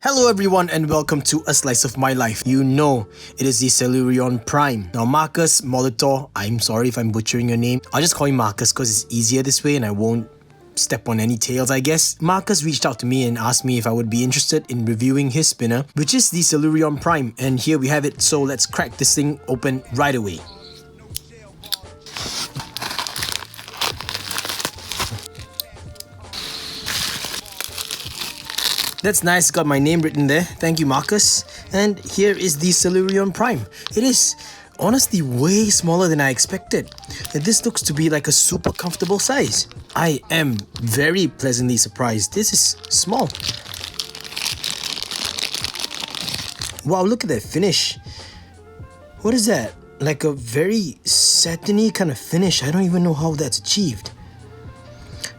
Hello everyone and welcome to A Slice of My Life. You know, it is the Celurion Prime. Now Markus, Molitor, I'm sorry if I'm butchering your name. I'll just call him Markus because it's easier this way and I won't step on any tails, I guess. Markus reached out to me and asked me if I would be interested in reviewing his spinner, which is the Celurion Prime. And here we have it, so let's crack this thing open right away. That's nice, got my name written there. Thank you, Markus. And here is the Celurion Prime. It is honestly way smaller than I expected. This looks to be like a super comfortable size. I am very pleasantly surprised. This is small. Wow, look at that finish. What is that? Like a very satiny kind of finish. I don't even know how that's achieved.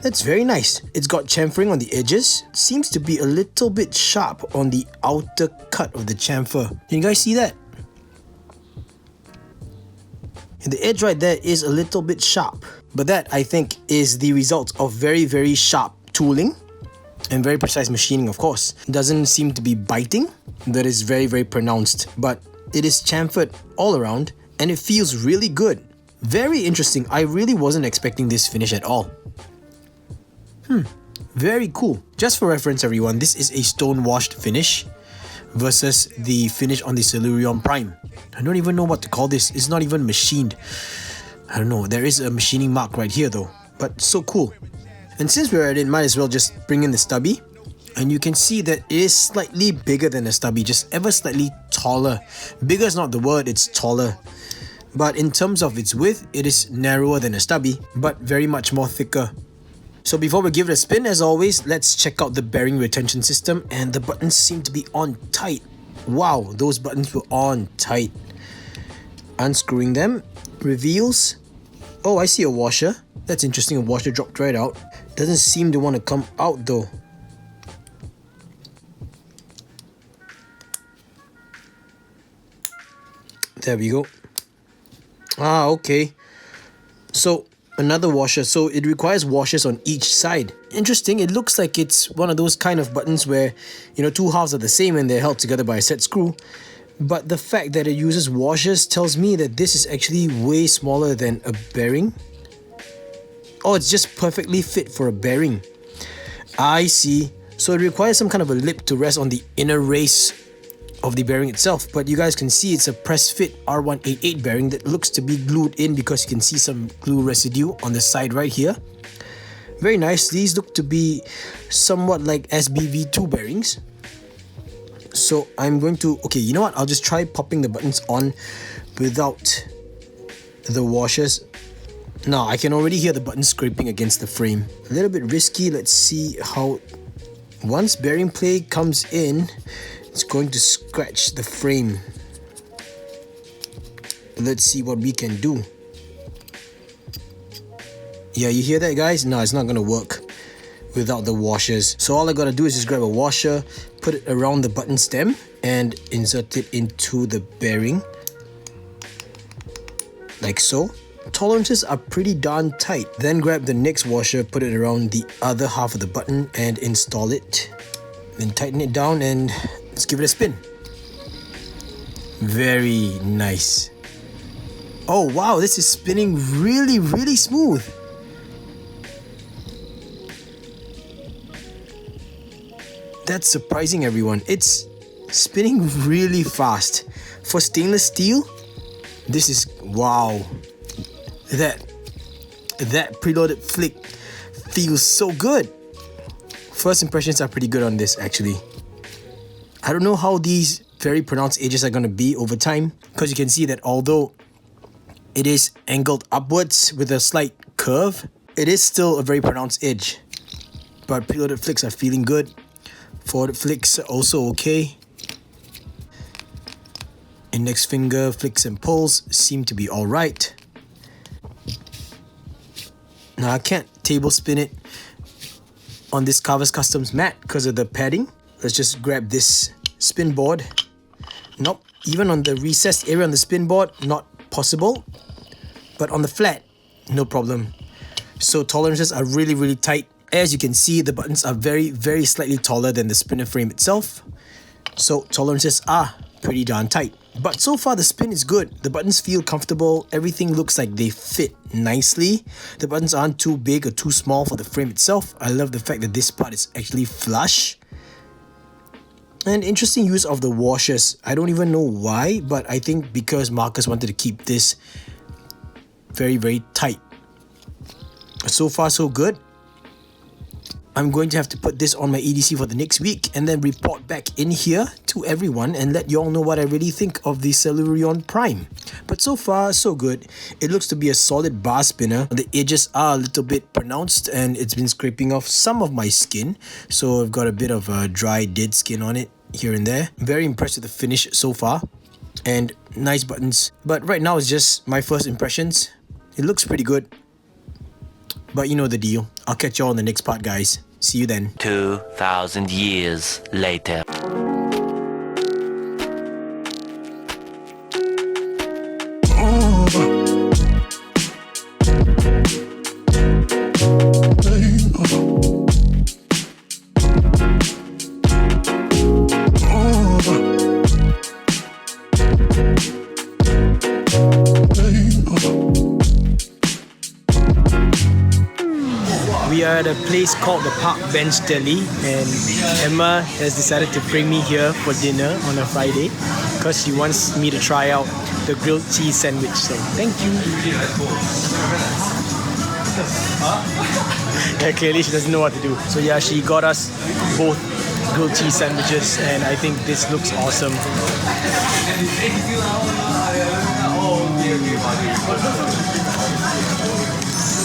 That's very nice. It's got chamfering on the edges. It seems to be a little bit sharp on the outer cut of the chamfer. Can you guys see that? And the edge right there is a little bit sharp. But that, I think, is the result of very, very sharp tooling and very precise machining, of course. It doesn't seem to be biting. That is very, very pronounced. But it is chamfered all around and it feels really good. Very interesting. I really wasn't expecting this finish at all. Very cool. Just for reference everyone, this is a stone washed finish versus the finish on the Celurion Prime. I don't even know what to call this. It's not even machined. I don't know. There is a machining mark right here though. But so cool. And since we're at it, might as well just bring in the stubby. And you can see that it is slightly bigger than the stubby, just ever slightly taller. Bigger is not the word, it's taller. But in terms of its width, it is narrower than a stubby, but very much more thicker. So before we give it a spin, as always, let's check out the bearing retention system, and the buttons seem to be on tight. Wow, those buttons were on tight. Unscrewing them reveals... Oh, I see a washer. That's interesting, a washer dropped right out. Doesn't seem to want to come out though. There we go. Ah, okay. So another washer, so it requires washers on each side. Interesting, it looks like it's one of those kind of buttons where, you know, two halves are the same and they're held together by a set screw. But the fact that it uses washers tells me that this is actually way smaller than a bearing. Oh, it's just perfectly fit for a bearing. I see. So it requires some kind of a lip to rest on the inner race of the bearing itself, but you guys can see it's a press fit R188 bearing that looks to be glued in because you can see some glue residue on the side right here. Very nice. These look to be somewhat like SBV2 bearings. So I'm going to, okay, you know what, I'll just try popping the buttons on without the washers. Now I can already hear the buttons scraping against the frame. A little bit risky. Let's see how, once bearing play comes in, it's going to scratch the frame. Let's see what we can do. Yeah, you hear that, guys? No, it's not gonna work without the washers. So all I gotta do is just grab a washer, put it around the button stem and insert it into the bearing. Like so. Tolerances are pretty darn tight. Then grab the next washer, put it around the other half of the button and install it. Then tighten it down and let's give it a spin. Very nice. Oh wow, this is spinning really, really smooth. That's surprising everyone. It's spinning really fast. For stainless steel, this is wow. That preloaded flick feels so good. First impressions are pretty good on this actually. I don't know how these very pronounced edges are going to be over time, because you can see that although it is angled upwards with a slight curve, it is still a very pronounced edge. But preloaded flicks are feeling good. Forward flicks are also okay. Index finger flicks and pulls seem to be alright. Now I can't table spin it on this Carver's Customs mat because of the padding. Let's just grab this spin board. Nope, even on the recessed area on the spin board, not possible. But on the flat, no problem. So tolerances are really, really tight. As you can see, the buttons are very, very slightly taller than the spinner frame itself. So tolerances are pretty darn tight. But so far the spin is good. The buttons feel comfortable. Everything looks like they fit nicely. The buttons aren't too big or too small for the frame itself. I love the fact that this part is actually flush. And interesting use of the washers. I don't even know why, but I think because Markus wanted to keep this very, very tight. So far so good. I'm going to have to put this on my EDC for the next week and then report back in here to everyone and let you all know what I really think of the Celurion Prime. But so far, so good. It looks to be a solid bar spinner. The edges are a little bit pronounced and it's been scraping off some of my skin. So I've got a bit of a dry, dead skin on it here and there. Very impressed with the finish so far. And nice buttons. But right now it's just my first impressions. It looks pretty good. But you know the deal. I'll catch you all in the next part, guys. See you then. 2,000 years later. We are at a place called the Park Bench Deli, and Emma has decided to bring me here for dinner on a Friday because she wants me to try out the grilled cheese sandwich. So thank you. Yeah, clearly she doesn't know what to do. So yeah, she got us both grilled cheese sandwiches, and I think this looks awesome.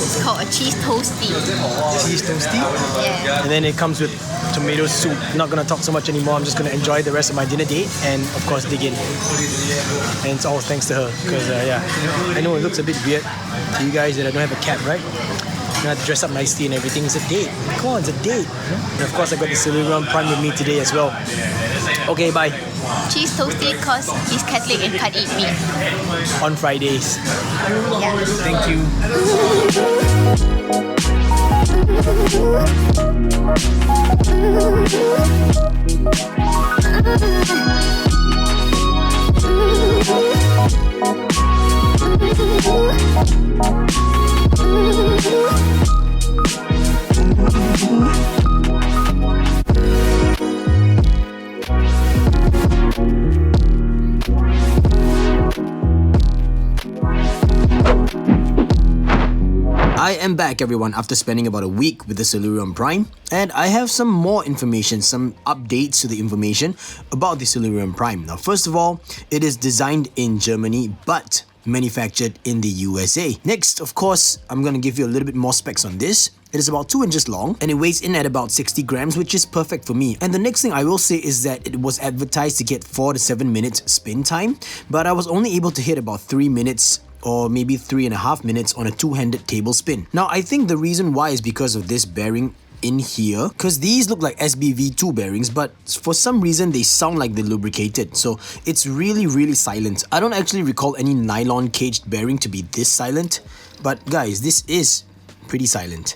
It's called a cheese toasty. Cheese toasty? Yeah. And then it comes with tomato soup. Not gonna talk so much anymore. I'm just gonna enjoy the rest of my dinner date and of course dig in. And it's all thanks to her because yeah, I know it looks a bit weird to you guys that I don't have a cat, right? I have to dress up nicely and everything. It's a date. Come on, it's a date. And of course I got the Celurion Prime with me today as well. Okay, bye. Cheese toasty because he's Catholic and can't eat meat. On Fridays. Yeah. Thank you. I am back, everyone, after spending about a week with the Celurion Prime, and I have some more information, some updates to the information about the Celurion Prime. Now, first of all, it is designed in Germany but manufactured in the USA. Next, of course, I'm going to give you a little bit more specs on this. It is about 2 inches long and it weighs in at about 60 grams, which is perfect for me. And the next thing I will say is that it was advertised to get 4 to 7 minutes spin time, but I was only able to hit about 3 minutes or maybe 3.5 minutes on a two-handed table spin. Now, I think the reason why is because of this bearing in here, because these look like SBV2 bearings, but for some reason they sound like they're lubricated, so it's really, really silent. I don't actually recall any nylon caged bearing to be this silent, but guys, this is pretty silent.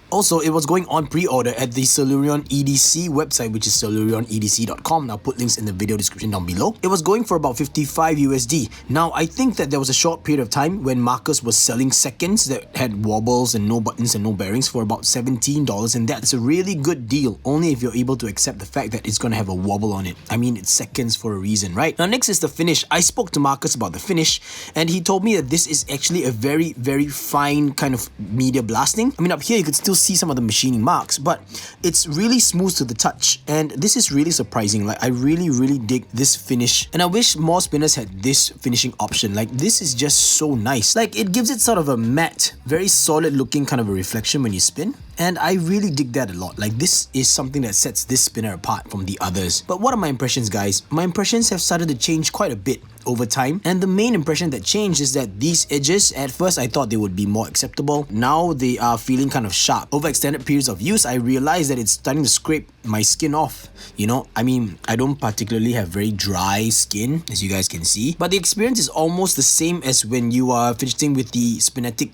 Also, it was going on pre-order at the Celurion EDC website, which is celurionedc.com. I'll put links in the video description down below. It was going for about 55 USD. Now, I think that there was a short period of time when Markus was selling seconds that had wobbles and no buttons and no bearings for about $17, and that's a really good deal, only if you're able to accept the fact that it's going to have a wobble on it. I mean, it's seconds for a reason, right? Now, next is the finish. I spoke to Markus about the finish, and he told me that this is actually a very, very fine kind of media blasting. I mean, up here you could still see some of the machining marks, but it's really smooth to the touch, and this is really surprising. Like, I really dig this finish, and I wish more spinners had this finishing option. Like, this is just so nice. Like, it gives it sort of a matte, very solid looking kind of a reflection when you spin, and I really dig that a lot. Like, this is something that sets this spinner apart from the others. But what are my impressions, guys? My impressions have started to change quite a bit over time, and the main impression that changed is that these edges, at first I thought they would be more acceptable. Now they are feeling kind of sharp. Over extended periods of use, I realized that it's starting to scrape my skin off. You know, I mean, I don't particularly have very dry skin, as you guys can see, but the experience is almost the same as when you are fidgeting with the Spinnetic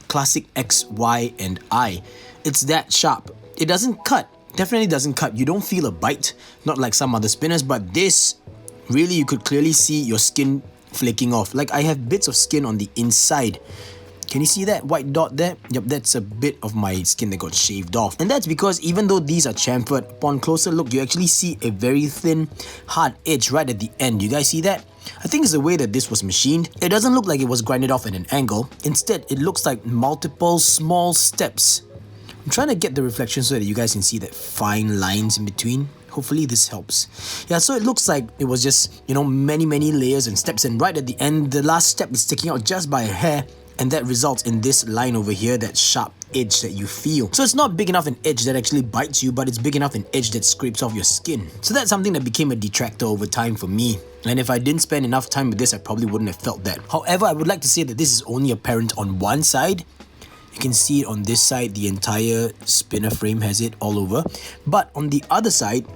Classic X, Y, and I. It's that sharp. It doesn't cut. definitely doesn't cut. You don't feel a bite, not like some other spinners, but this, really you could clearly see your skin flaking off. Like I have bits of skin on the inside. Can you see that white dot there? Yep, that's a bit of my skin that got shaved off. And that's because even though these are chamfered, upon closer look, you actually see a very thin, hard edge right at the end. You guys see that? I think it's the way that this was machined. It doesn't look like it was grinded off at an angle. Instead, it looks like multiple small steps. I'm trying to get the reflection so that you guys can see that fine lines in between. Hopefully this helps. Yeah, so it looks like it was just, you know, many layers and steps, and right at the end, the last step is sticking out just by a hair, and that results in this line over here, that sharp edge that you feel. So it's not big enough an edge that actually bites you, but it's big enough an edge that scrapes off your skin. So that's something that became a detractor over time for me. And if I didn't spend enough time with this, I probably wouldn't have felt that. However, I would like to say that this is only apparent on one side. You can see it on this side, the entire spinner frame has it all over. But on the other side,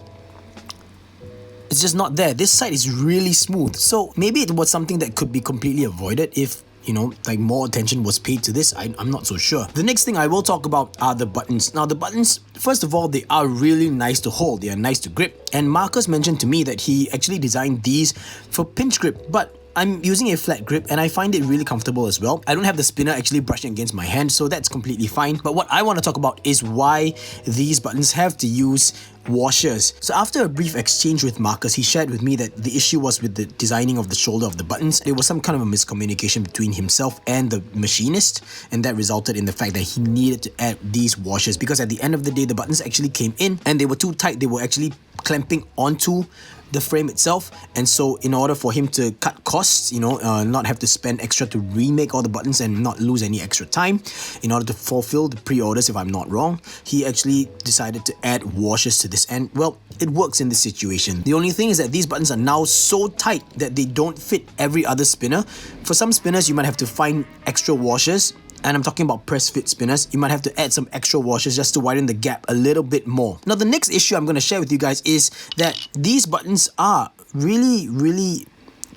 it's just not there. This side is really smooth. So maybe it was something that could be completely avoided if, you know, like more attention was paid to this. I'm not so sure. The next thing I will talk about are the buttons. Now the buttons, first of all, they are really nice to hold. They are nice to grip. And Markus mentioned to me that he actually designed these for pinch grip, but I'm using a flat grip and I find it really comfortable as well. I don't have the spinner actually brushing against my hand, so that's completely fine. But what I want to talk about is why these buttons have to use washers. So after a brief exchange with Markus, he shared with me that the issue was with the designing of the shoulder of the buttons. There was some kind of a miscommunication between himself and the machinist, and that resulted in the fact that he needed to add these washers, because at the end of the day, the buttons actually came in and they were too tight. They were actually clamping onto the frame itself, and so in order for him to cut costs, you know, not have to spend extra to remake all the buttons and not lose any extra time, in order to fulfill the pre-orders, if I'm not wrong, he actually decided to add washers to this, and well, it works in this situation. The only thing is that these buttons are now so tight that they don't fit every other spinner. For some spinners, you might have to find extra washers, and I'm talking about press fit spinners. You might have to add some extra washers just to widen the gap a little bit more. Now the next issue I'm going to share with you guys is that these buttons are really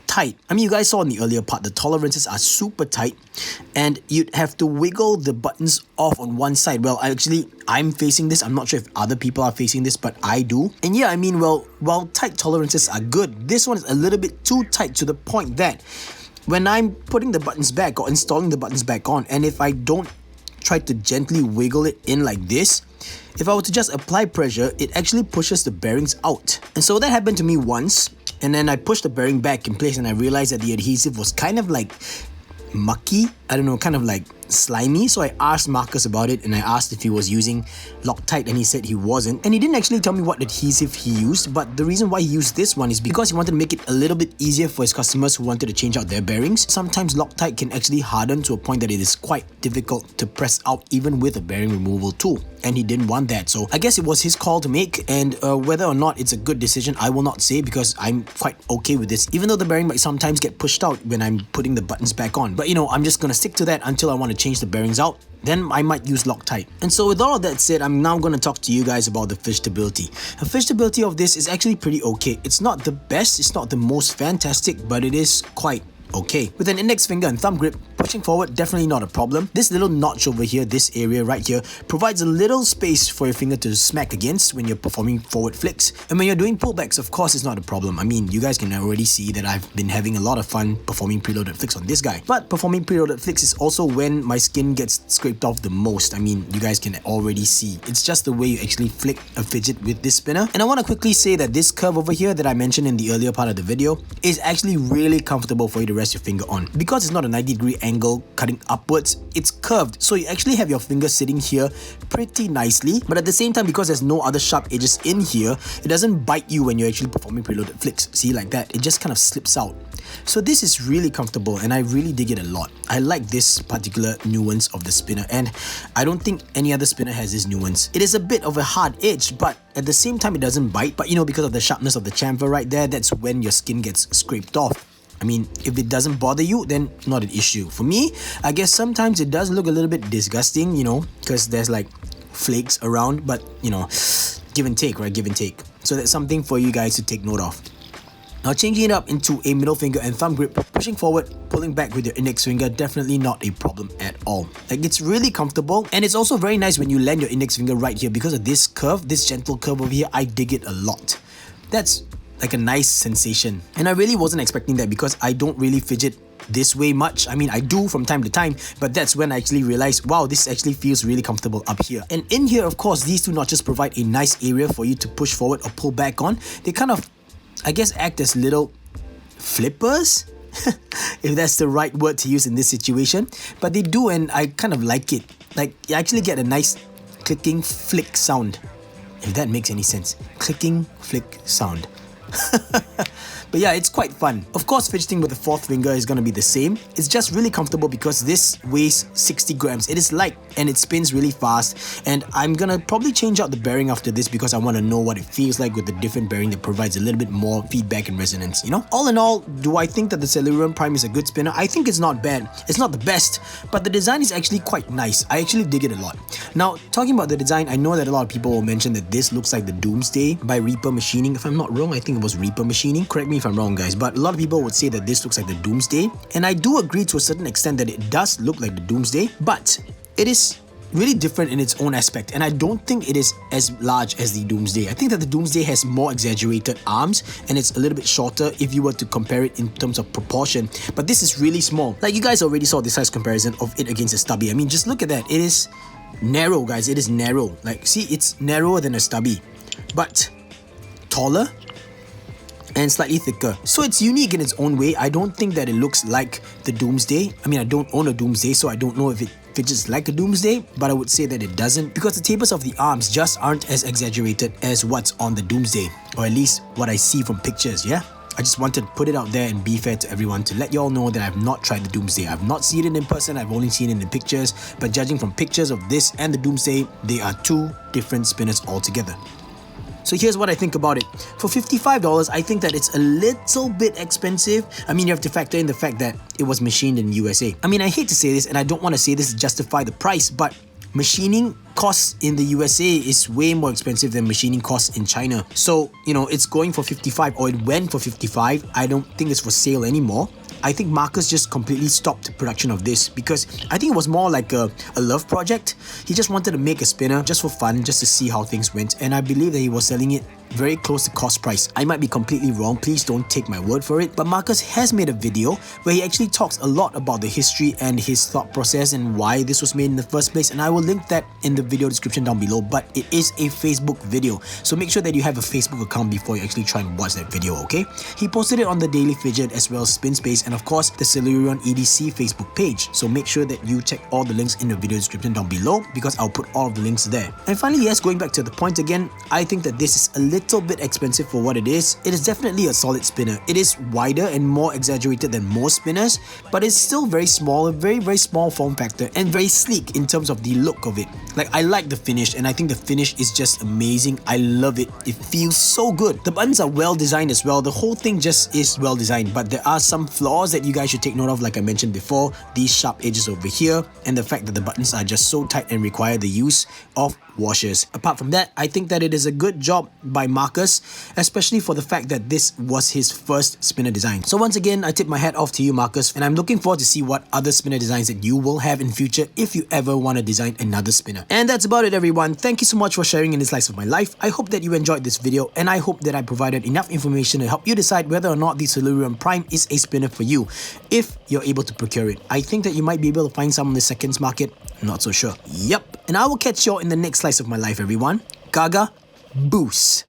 tight. I mean, you guys saw in the earlier part, the tolerances are super tight and you'd have to wiggle the buttons off on one side. Well, I'm facing this. I'm not sure if other people are facing this, but I do. And yeah, I mean, well, while tight tolerances are good, this one is a little bit too tight to the point that when I'm putting the buttons back or installing the buttons back on, and if I don't try to gently wiggle it in like this, if I were to just apply pressure, it actually pushes the bearings out. And so that happened to me once, and then I pushed the bearing back in place and I realized that the adhesive was kind of like mucky, I don't know, kind of like slimy. So I asked Markus about it and I asked if he was using Loctite, and he said he wasn't, and he didn't actually tell me what adhesive he used. But the reason why he used this one is because he wanted to make it a little bit easier for his customers who wanted to change out their bearings. Sometimes Loctite can actually harden to a point that it is quite difficult to press out even with a bearing removal tool, and he didn't want that. So I guess it was his call to make, and whether or not it's a good decision, I will not say, because I'm quite okay with this, even though the bearing might sometimes get pushed out when I'm putting the buttons back on. But you know, I'm just gonna stick to that until I want to change the bearings out. Then I might use Loctite. And so with all of that said, I'm now going to talk to you guys about the fidgetability. The fidgetability of this is actually pretty okay. It's not the best, it's not the most fantastic, but it is quite okay. With an index finger and thumb grip, pushing forward, definitely not a problem. This little notch over here, this area right here, provides a little space for your finger to smack against when you're performing forward flicks. And when you're doing pullbacks, of course, it's not a problem. I mean, you guys can already see that I've been having a lot of fun performing preloaded flicks on this guy. But performing preloaded flicks is also when my skin gets scraped off the most. I mean, you guys can already see. It's just the way you actually flick a fidget with this spinner. And I want to quickly say that this curve over here that I mentioned in the earlier part of the video is actually really comfortable for you to rest your finger on. Because it's not a 90-degree angle cutting upwards, it's curved, so you actually have your finger sitting here pretty nicely. But at the same time, because there's no other sharp edges in here, it doesn't bite you when you're actually performing preloaded flicks. See, like that, it just kind of slips out. So this is really comfortable and I really dig it a lot. I like this particular nuance of the spinner, and I don't think any other spinner has this nuance. It is a bit of a hard edge, but at the same time it doesn't bite. But you know, because of the sharpness of the chamfer right there, that's when your skin gets scraped off. I mean, if it doesn't bother you, then not an issue. For me, I guess sometimes it does look a little bit disgusting, you know, because there's like flakes around, but you know, give and take, right? Give and take. So that's something for you guys to take note of. Now changing it up into a middle finger and thumb grip, pushing forward, pulling back with your index finger, definitely not a problem at all. Like, it's really comfortable, and it's also very nice when you land your index finger right here because of this curve, this gentle curve over here. I dig it a lot. That's like a nice sensation, and I really wasn't expecting that because I don't really fidget this way much. I mean, I do from time to time, but that's when I actually realized, wow, this actually feels really comfortable up here. And in here, of course, these two notches provide a nice area for you to push forward or pull back on. They kind of, I guess, act as little flippers, if that's the right word to use in this situation. But they do, and I kind of like it. Like, you actually get a nice clicking flick sound, if that makes any sense. Clicking flick sound. But yeah, it's quite fun. Of course, fidgeting with the fourth finger is going to be the same. It's just really comfortable because this weighs 60 grams. It is light and it spins really fast. And I'm going to probably change out the bearing after this because I want to know what it feels like with the different bearing that provides a little bit more feedback and resonance, you know? All in all, do I think that the Celurion Prime is a good spinner? I think it's not bad. It's not the best, but the design is actually quite nice. I actually dig it a lot. Now, talking about the design, I know that a lot of people will mention that this looks like the Doomsday by Reaper Machining. If I'm not wrong, I think it was Reaper Machining. Correct me if I'm wrong, guys, but a lot of people would say that this looks like the Doomsday, and I do agree to a certain extent that it does look like the Doomsday, but it is really different in its own aspect, and I don't think it is as large as the Doomsday. I think that the Doomsday has more exaggerated arms and it's a little bit shorter if you were to compare it in terms of proportion, but this is really small. Like, you guys already saw the size comparison of it against a Stubby. I mean, just look at that. It is narrow, guys. It is narrow. Like, see, it's narrower than a Stubby, but taller and slightly thicker. So it's unique in its own way. I don't think that it looks like the Doomsday. I mean, I don't own a Doomsday, so I don't know if it fidgets like a Doomsday, but I would say that it doesn't because the tapers of the arms just aren't as exaggerated as what's on the Doomsday, or at least what I see from pictures, yeah? I just wanted to put it out there and be fair to everyone to let you all know that I've not tried the Doomsday. I've not seen it in person, I've only seen it in pictures, but judging from pictures of this and the Doomsday, they are two different spinners altogether. So here's what I think about it. For $55, I think that it's a little bit expensive. I mean, you have to factor in the fact that it was machined in the USA. I mean, I hate to say this, and I don't want to say this to justify the price, but machining costs in the USA is way more expensive than machining costs in China. So, you know, it's going for 55, or it went for 55. I don't think it's for sale anymore. I think Markus just completely stopped production of this because I think it was more like a love project. He just wanted to make a spinner just for fun, just to see how things went, and I believe that he was selling it very close to cost price. I might be completely wrong, please don't take my word for it, but Markus has made a video where he actually talks a lot about the history and his thought process and why this was made in the first place, and I will link that in the video description down below, but it is a Facebook video, so make sure that you have a Facebook account before you actually try and watch that video, okay? He posted it on the Daily Fidget as well as Spin Space and of course the Celurion EDC Facebook page, so make sure that you check all the links in the video description down below because I'll put all of the links there. And finally, yes, going back to the point again, I think that this is a little bit expensive for what it is. It is definitely a solid spinner. It is wider and more exaggerated than most spinners, but it's still very small, a very small form factor and very sleek in terms of the look of it. Like, I like the finish and I think the finish is just amazing. I love it. It feels so good. The buttons are well designed as well. The whole thing just is well designed, but there are some flaws that you guys should take note of, like I mentioned before, these sharp edges over here and the fact that the buttons are just so tight and require the use of washers. Apart from that, I think that it is a good job by Markus, especially for the fact that this was his first spinner design. So once again, I tip my hat off to you, Markus, and I'm looking forward to see what other spinner designs that you will have in future if you ever want to design another spinner. And that's about it, everyone. Thank you so much for sharing in this slice of my life. I hope that you enjoyed this video and I hope that I provided enough information to help you decide whether or not the Celurion Prime is a spinner for you if you're able to procure it. I think that you might be able to find some on the seconds market. Not so sure. Yep. And I will catch you all in the next slice of my life, everyone. Gaga Boost.